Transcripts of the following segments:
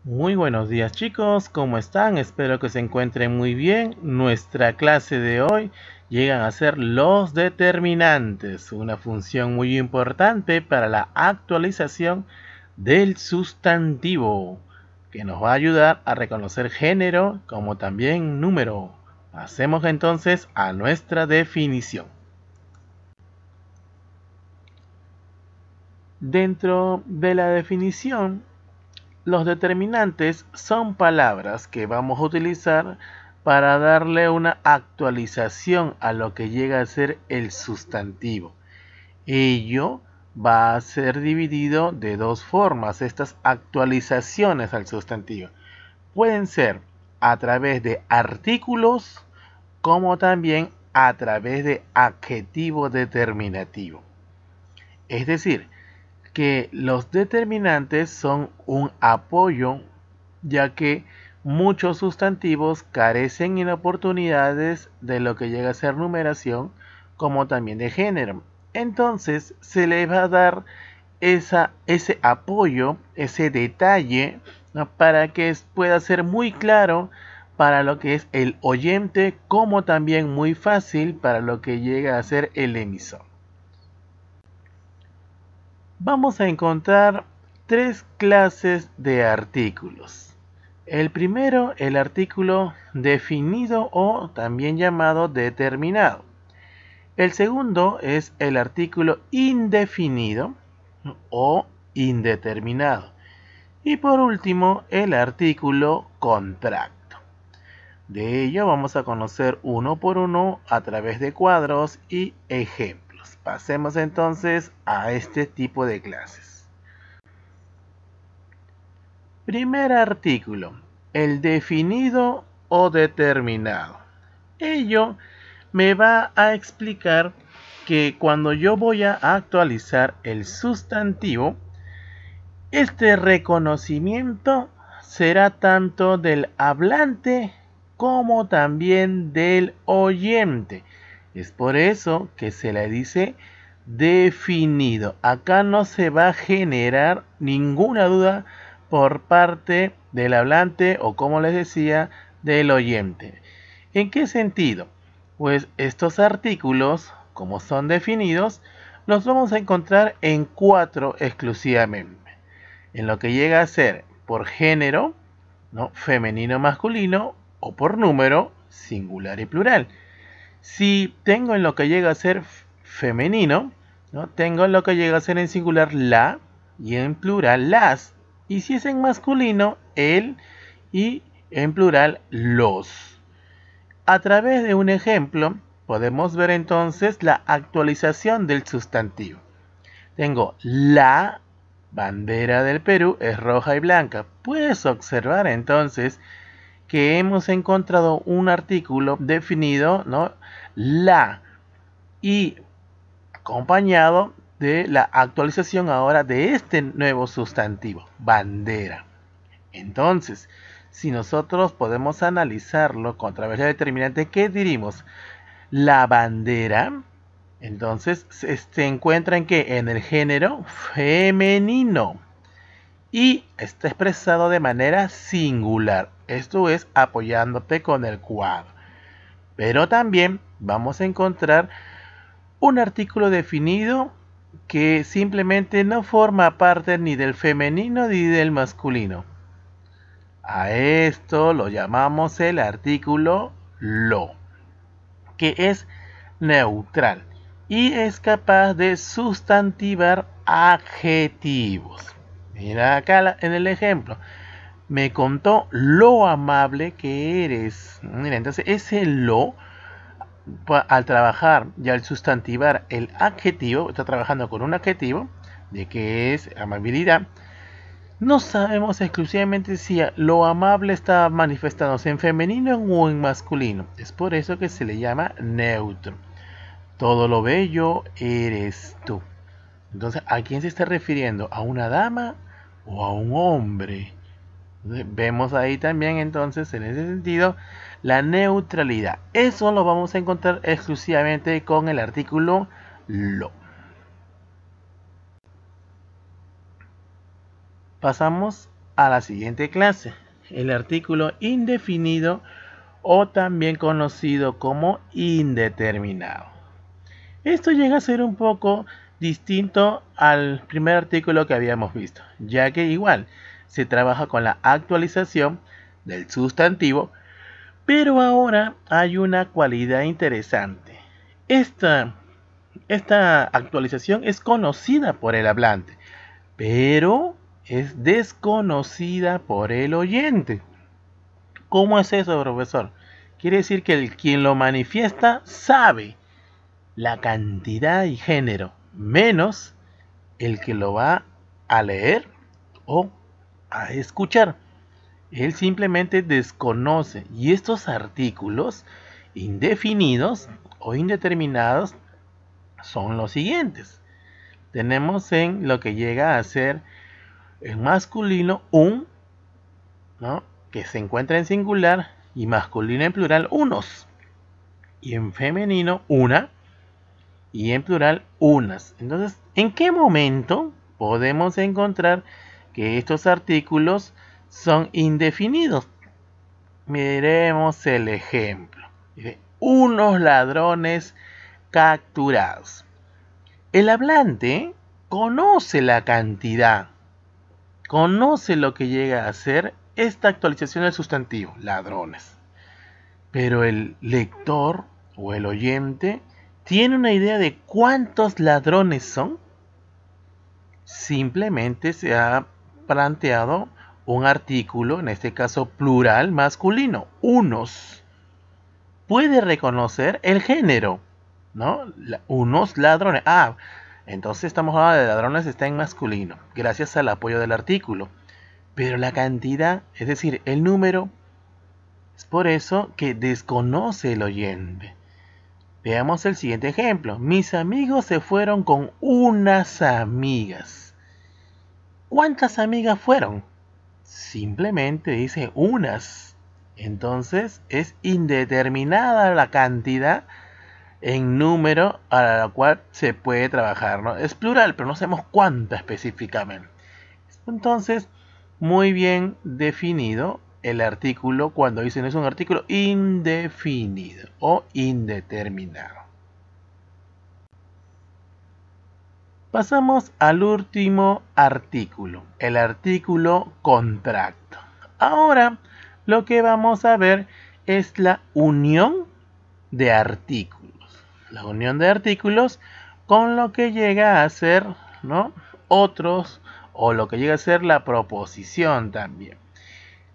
Muy buenos días chicos, ¿cómo están? Espero que se encuentren muy bien. Nuestra clase de hoy llegan a ser los determinantes, una función muy importante para la actualización del sustantivo, que nos va a ayudar a reconocer género como también número. Pasemos entonces a nuestra definición. Dentro de la definición, los determinantes son palabras que vamos a utilizar para darle una actualización a lo que llega a ser el sustantivo. Ello va a ser dividido de dos formas, estas actualizaciones al sustantivo. Pueden ser a través de artículos como también a través de adjetivo determinativo. Es decir, que los determinantes son un apoyo, ya que muchos sustantivos carecen en oportunidades de lo que llega a ser numeración, como también de género. Entonces se le va a dar ese apoyo, ese detalle, ¿no?, para que pueda ser muy claro para lo que es el oyente, como también muy fácil para lo que llega a ser el emisor. Vamos a encontrar tres clases de artículos. El primero, el artículo definido o también llamado determinado. El segundo es el artículo indefinido o indeterminado. Y por último, el artículo contracto. De ello vamos a conocer uno por uno a través de cuadros y ejemplos. Pasemos entonces a este tipo de clases. Primer artículo, el definido o determinado. Ello me va a explicar que cuando yo voy a actualizar el sustantivo, este reconocimiento será tanto del hablante como también del oyente. Es por eso que se le dice definido. Acá no se va a generar ninguna duda por parte del hablante o, como les decía, del oyente. ¿En qué sentido? Pues estos artículos, como son definidos, los vamos a encontrar en 4 exclusivamente. En lo que llega a ser por género, ¿no?, femenino, masculino, o por número, singular y plural. Si tengo en lo que llega a ser femenino, ¿no?, tengo en lo que llega a ser en singular la y en plural las. Y si es en masculino, el, y en plural los. A través de un ejemplo podemos ver entonces la actualización del sustantivo. Tengo la bandera del Perú es roja y blanca. Puedes observar entonces que hemos encontrado un artículo definido, ¿no?, la, y acompañado de la actualización ahora de este nuevo sustantivo, bandera. Entonces, si nosotros podemos analizarlo a través del determinante, ¿qué diríamos? La bandera, entonces, se encuentra en ¿qué? En el género femenino. Y está expresado de manera singular. Esto es apoyándote con el cuadro. Pero también vamos a encontrar un artículo definido que simplemente no forma parte ni del femenino ni del masculino. A esto lo llamamos el artículo lo, que es neutral y es capaz de sustantivar adjetivos. Mira acá en el ejemplo. Me contó lo amable que eres. Mira, entonces ese lo, al trabajar y al sustantivar el adjetivo, está trabajando con un adjetivo de que es amabilidad. No sabemos exclusivamente si lo amable está manifestándose en femenino o en masculino. Es por eso que se le llama neutro. Todo lo bello eres tú. Entonces, ¿a quién se está refiriendo? ¿A una dama o a un hombre? Entonces, vemos ahí también entonces en ese sentido la neutralidad. Eso lo vamos a encontrar exclusivamente con el artículo lo. Pasamos a la siguiente clase, el artículo indefinido o también conocido como indeterminado. Esto llega a ser un poco distinto al primer artículo que habíamos visto, ya que igual se trabaja con la actualización del sustantivo, pero ahora hay una cualidad interesante. Esta actualización es conocida por el hablante, pero es desconocida por el oyente. ¿Cómo es eso, profesor? Quiere decir que quien lo manifiesta sabe la cantidad y género, menos el que lo va a leer o a escuchar. Él simplemente desconoce, y estos artículos indefinidos o indeterminados son los siguientes. Tenemos en lo que llega a ser en masculino un, ¿no?, que se encuentra en singular, y masculino en plural unos, y en femenino una, y en plural unas. Entonces, ¿en qué momento podemos encontrar que estos artículos son indefinidos? Miremos el ejemplo. Dice, unos ladrones capturados. El hablante conoce la cantidad, conoce lo que llega a ser esta actualización del sustantivo, ladrones. Pero el lector o el oyente tiene una idea de cuántos ladrones son. Simplemente se ha planteado un artículo, en este caso plural masculino, unos. Puede reconocer el género, ¿no? Unos ladrones. Entonces estamos hablando de ladrones, está en masculino, gracias al apoyo del artículo. Pero la cantidad, es decir, el número, es por eso que desconoce el oyente. Veamos el siguiente ejemplo. Mis amigos se fueron con unas amigas. ¿Cuántas amigas fueron? Simplemente dice unas. Entonces es indeterminada la cantidad en número a la cual se puede trabajar, ¿no? Es plural, pero no sabemos cuánta específicamente. Entonces, muy bien definido el artículo cuando dicen es un artículo indefinido o indeterminado. Pasamos al último artículo, el artículo contracto. Ahora lo que vamos a ver es la unión de artículos. La unión de artículos con lo que llega a ser, ¿no?, otros, o lo que llega a ser la proposición también.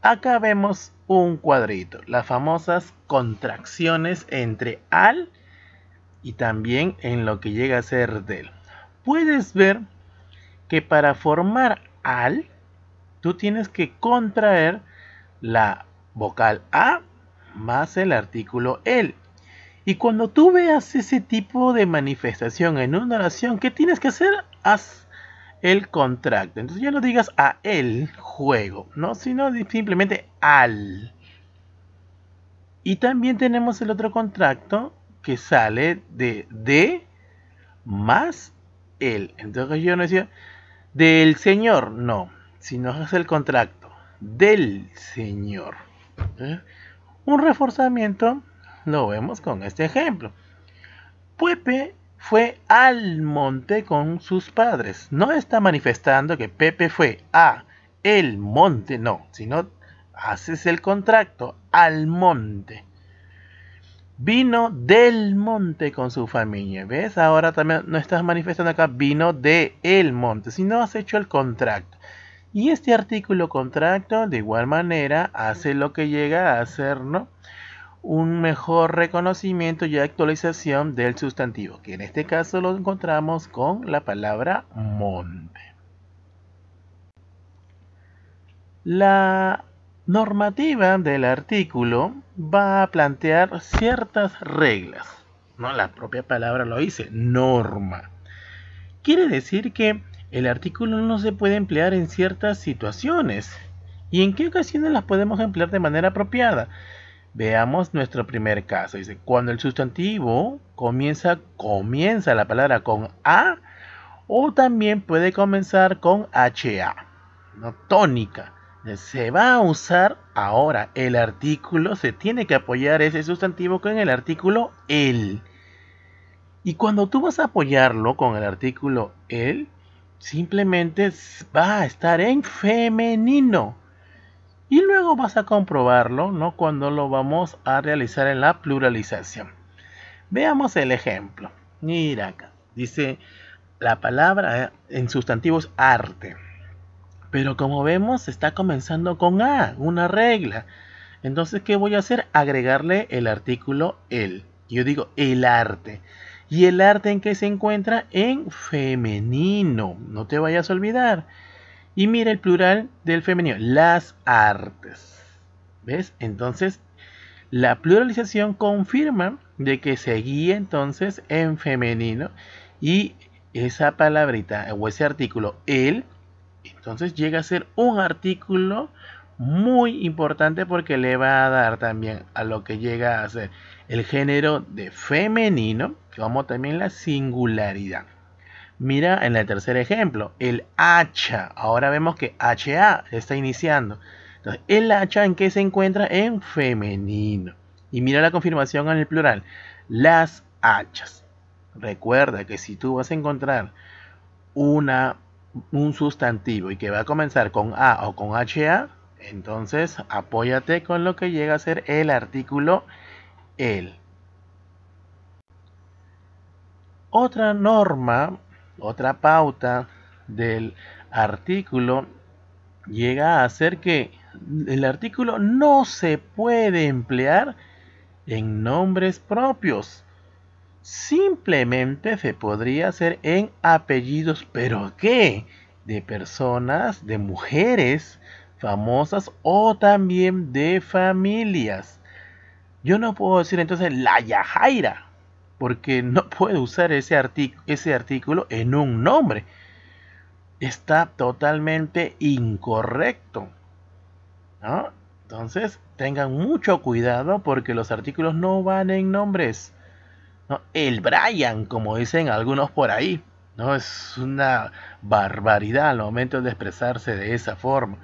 Acá vemos un cuadrito, las famosas contracciones entre al y también en lo que llega a ser del. Puedes ver que para formar al, tú tienes que contraer la vocal a más el artículo el. Y cuando tú veas ese tipo de manifestación en una oración, ¿qué tienes que hacer? Haz el contracto. Entonces ya no digas a el juego, ¿no?, sino simplemente al. Y también tenemos el otro contracto que sale de más el. Entonces yo no decía del señor, no, sino es el contracto del señor. Un reforzamiento lo vemos con este ejemplo. Pepe fue al monte con sus padres. No está manifestando que Pepe fue a el monte, no, sino haces el contracto al monte. Vino del monte con su familia. ¿Ves? Ahora también no estás manifestando acá vino de el monte, sino has hecho el contracto. Y este artículo contracto de igual manera hace lo que llega a hacer, ¿no?, un mejor reconocimiento y actualización del sustantivo, que en este caso lo encontramos con la palabra monte. La normativa del artículo va a plantear ciertas reglas, ¿no? La propia palabra lo dice, norma. Quiere decir que el artículo no se puede emplear en ciertas situaciones. ¿Y en qué ocasiones las podemos emplear de manera apropiada? Veamos nuestro primer caso. Dice, cuando el sustantivo comienza la palabra con a, o también puede comenzar con HA, ¿no?, tónica. Se va a usar ahora el artículo, se tiene que apoyar ese sustantivo con el artículo el. Y cuando tú vas a apoyarlo con el artículo el, simplemente va a estar en femenino. Y luego vas a comprobarlo, ¿no? Cuando lo vamos a realizar en la pluralización. Veamos el ejemplo. Mira acá. Dice la palabra en sustantivos arte. Pero como vemos, está comenzando con A, una regla. Entonces, ¿qué voy a hacer? Agregarle el artículo el. Yo digo el arte. ¿Y el arte en qué se encuentra? En femenino. No te vayas a olvidar. Y mira el plural del femenino. Las artes. ¿Ves? Entonces, la pluralización confirma de que se guía entonces en femenino. Y esa palabrita o ese artículo el, entonces llega a ser un artículo muy importante porque le va a dar también a lo que llega a ser el género de femenino, como también la singularidad. Mira en el tercer ejemplo, el hacha. Ahora vemos que HA está iniciando. Entonces, el hacha en qué se encuentra? En femenino. Y mira la confirmación en el plural, las hachas. Recuerda que si tú vas a encontrar un sustantivo y que va a comenzar con A o con HA, entonces apóyate con lo que llega a ser el artículo el. Otra norma, otra pauta del artículo llega a ser que el artículo no se puede emplear en nombres propios. Simplemente se podría hacer en apellidos, pero ¿qué? De personas, de mujeres famosas o también de familias. Yo no puedo decir entonces la Yajaira, porque no puedo usar ese artículo en un nombre. Está totalmente incorrecto, ¿no? Entonces tengan mucho cuidado porque los artículos no van en nombres. ¿No? El Brian, como dicen algunos por ahí, ¿no? Es una barbaridad al momento de expresarse de esa forma.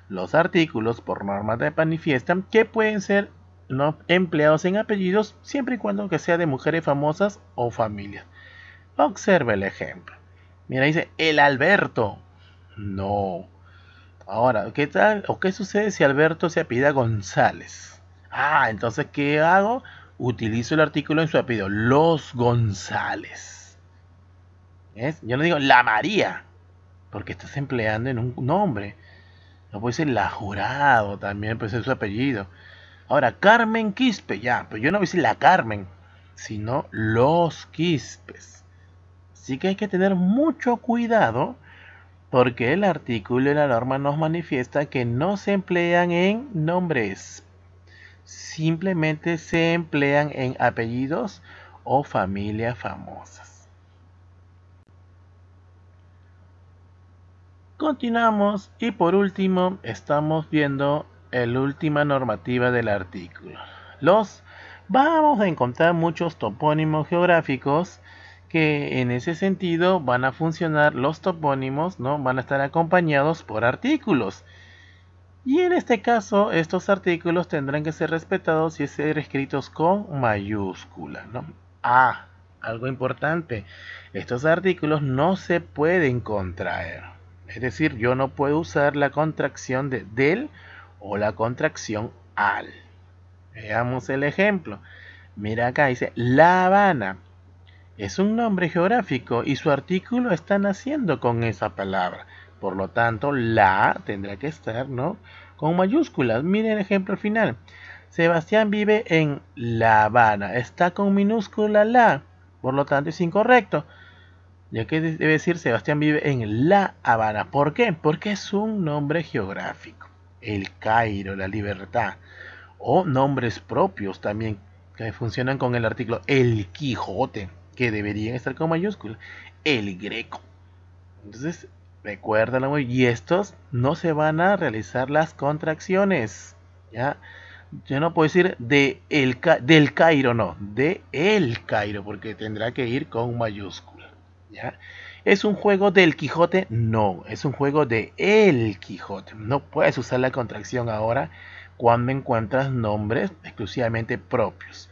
Los artículos por norma te manifiestan que pueden ser, ¿no?, empleados en apellidos siempre y cuando que sea de mujeres famosas o familias. Observa el ejemplo. Mira, dice el Alberto. No. Ahora, ¿qué tal? ¿O qué sucede si Alberto se apellida González? Ah, entonces, ¿qué hago? Utilizo el artículo en su apellido, los González. ¿Ves? Yo no digo la María, porque estás empleando en un nombre. No puede ser la Jurado, también puede ser su apellido. Ahora, Carmen Quispe, ya, pero yo no voy a decir la Carmen, sino los Quispes. Así que hay que tener mucho cuidado, porque el artículo y la norma nos manifiesta que no se emplean en nombres. Simplemente se emplean en apellidos o familias famosas. Continuamos y por último estamos viendo la última normativa del artículo. Vamos a encontrar muchos topónimos geográficos que en ese sentido van a funcionar. Los topónimos, ¿no?, van a estar acompañados por artículos. Y en este caso, estos artículos tendrán que ser respetados y ser escritos con mayúscula, ¿no? Ah, algo importante. Estos artículos no se pueden contraer. Es decir, yo no puedo usar la contracción de del o la contracción al. Veamos el ejemplo. Mira acá, dice La Habana. Es un nombre geográfico y su artículo está naciendo con esa palabra. Por lo tanto, la tendrá que estar, ¿no?, con mayúsculas. Miren el ejemplo final. Sebastián vive en La Habana. Está con minúscula la. Por lo tanto, es incorrecto. Ya que debe decir Sebastián vive en La Habana. ¿Por qué? Porque es un nombre geográfico. El Cairo, la Libertad. O nombres propios también que funcionan con el artículo. El Quijote, que deberían estar con mayúsculas. El Greco. Entonces, recuérdalo, y estos no se van a realizar las contracciones, ¿ya? Yo no puedo decir del Cairo, no, de El Cairo, porque tendrá que ir con mayúscula, ¿ya? ¿Es un juego del Quijote? No, es un juego de El Quijote. No puedes usar la contracción ahora cuando encuentras nombres exclusivamente propios.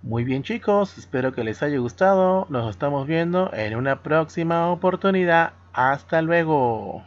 Muy bien chicos, espero que les haya gustado. Nos estamos viendo en una próxima oportunidad. Hasta luego.